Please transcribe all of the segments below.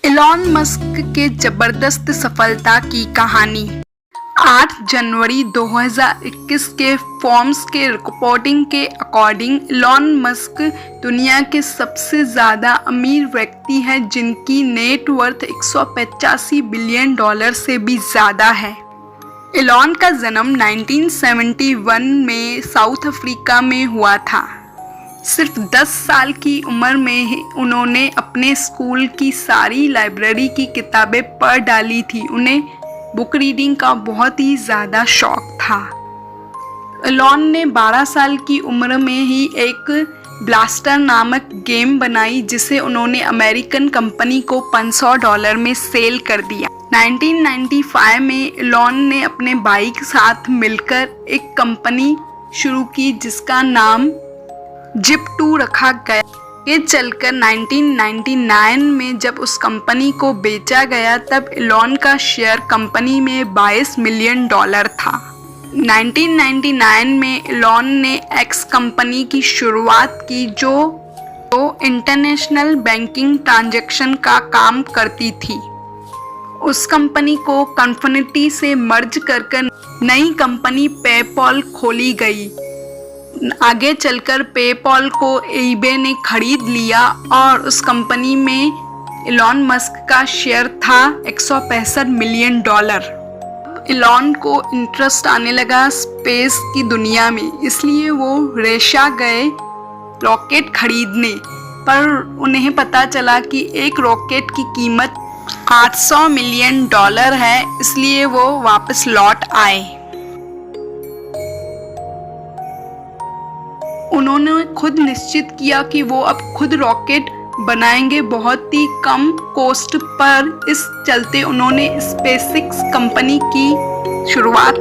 Elon Musk के जबरदस्त सफलता की कहानी। 8 जनवरी 2021 के फॉर्ब्स के रिपोर्टिंग के अकॉर्डिंग एलॉन मस्क दुनिया के सबसे ज़्यादा अमीर व्यक्ति हैं, जिनकी नेट वर्थ $185 बिलियन से भी ज़्यादा है। एलॉन का जन्म 1971 में साउथ अफ्रीका में हुआ था। सिर्फ 10 साल की उम्र में ही उन्होंने अपने स्कूल की सारी लाइब्रेरी की किताबें पढ़ डाली थी। उन्हें बुक रीडिंग का बहुत ही ज़्यादा शौक था। एलॉन ने 12 साल की उम्र में ही एक ब्लास्टर नामक गेम बनाई, जिसे उन्होंने अमेरिकन कंपनी को $500 में सेल कर दिया। 1995 में एलॉन ने अपने भाई के साथ मिलकर एक कंपनी शुरू की, जिसका नाम जिप2 रखा गया। ये चलकर 1999 में जब उस कंपनी को बेचा गया, तब एलॉन का शेयर कंपनी में $22 मिलियन था। 1999 में एलॉन ने एक्स कंपनी की शुरुआत की, जो इंटरनेशनल बैंकिंग ट्रांजैक्शन का काम करती थी। उस कंपनी को कन्फिनिटी से मर्ज कर नई कंपनी पेपॉल खोली गई। आगे चलकर पेपॉल को ईबे ने खरीद लिया और उस कंपनी में एलॉन मस्क का शेयर था $165 मिलियन। एलॉन को इंटरेस्ट आने लगा स्पेस की दुनिया में, इसलिए वो रशिया गए रॉकेट खरीदने, पर उन्हें पता चला कि एक रॉकेट की कीमत $800 मिलियन है, इसलिए वो वापस लौट आए। उन्होंने खुद निश्चित किया कि वो अब खुद रॉकेट बनाएंगे, बहुत ही कम कॉस्ट पर। इस चलते उन्होंने स्पेसएक्स कंपनी की शुरुआत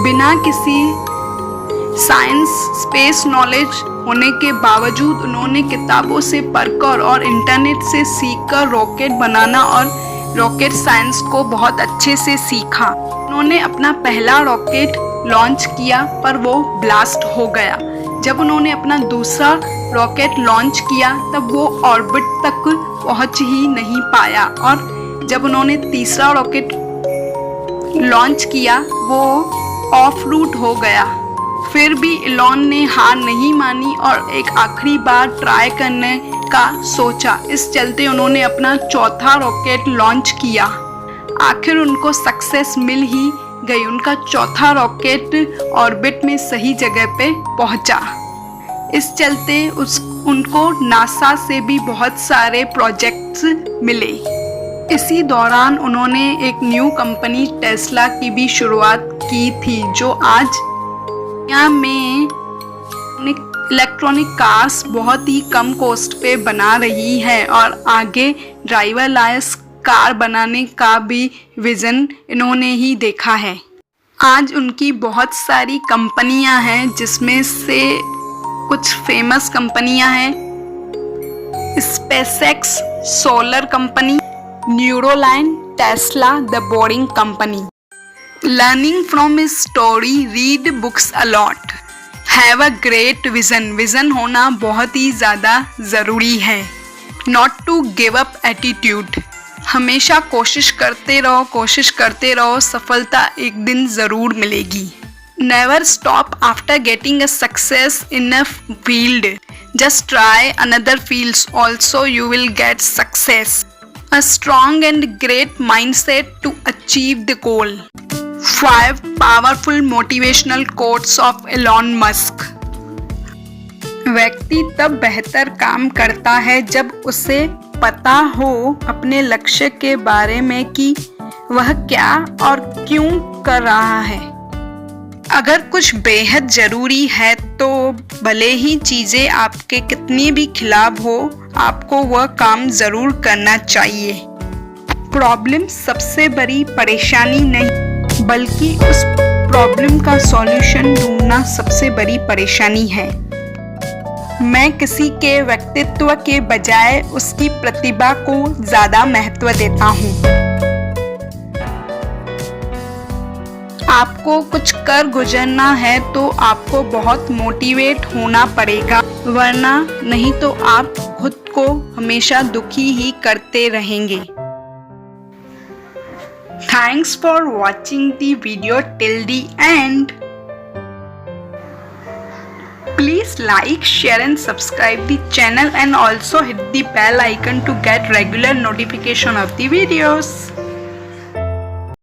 बिना किसी साइंस स्पेस नॉलेज होने के बावजूद उन्होंने किताबों से पढ़कर और इंटरनेट से सीखकर रॉकेट बनाना और रॉकेट साइंस को बहुत अच्छे से सीखा। उन्होंने अपना पहला रॉकेट लॉन्च किया, पर वो ब्लास्ट हो गया। जब उन्होंने अपना दूसरा रॉकेट लॉन्च किया, तब वो ऑर्बिट तक पहुंच ही नहीं पाया, और जब उन्होंने तीसरा रॉकेट लॉन्च किया, वो ऑफ रूट हो गया। फिर भी एलॉन ने हार नहीं मानी और एक आखिरी बार ट्राई करने का सोचा। इस चलते उन्होंने अपना चौथा रॉकेट लॉन्च किया। आखिर उनको सक्सेस मिल ही गई। उनका चौथा रॉकेट ऑर्बिट में सही जगह पे पहुंचा। इस चलते उनको नासा से भी बहुत सारे प्रोजेक्ट्स मिले। इसी दौरान उन्होंने एक न्यू कंपनी टेस्ला की भी शुरुआत की थी, जो आज दुनिया में इलेक्ट्रॉनिक कार्स बहुत ही कम कॉस्ट पे बना रही है, और आगे ड्राइवरलेस कार बनाने का भी विजन इन्होंने ही देखा है। आज उनकी बहुत सारी कंपनियां हैं, जिसमें से कुछ फेमस कंपनियां हैं SpaceX, solar company, Neuralink, Tesla, the boring company. Learning from his story, read books a lot, have a great vision. Vision होना बहुत ही ज़्यादा ज़रूरी है। Not to give up attitude, हमेशा कोशिश करते रहो, सफलता एक दिन ज़रूर मिलेगी। Never stop after getting a success in a field, just try another fields also, you will get success. A strong and great mindset to achieve the goal. 5 powerful motivational quotes of Elon Musk. व्यक्ति तब बेहतर काम करता है जब उसे पता हो अपने लक्ष्य के बारे में कि वह क्या और क्यों कर रहा है। अगर कुछ बेहद ज़रूरी है, तो भले ही चीज़ें आपके कितनी भी खिलाफ हो, आपको वह काम ज़रूर करना चाहिए। प्रॉब्लम सबसे बड़ी परेशानी नहीं, बल्कि उस प्रॉब्लम का सॉल्यूशन ढूंढना सबसे बड़ी परेशानी है। मैं किसी के व्यक्तित्व के बजाय उसकी प्रतिभा को ज़्यादा महत्व देता हूँ। आपको कुछ कर गुजरना है तो आपको बहुत मोटिवेट होना पड़ेगा, वरना नहीं तो आप खुद को हमेशा दुखी ही करते रहेंगे। Thanks for watching the video till the end. Please like, share and subscribe the channel and also hit the bell icon to get regular notification of the videos.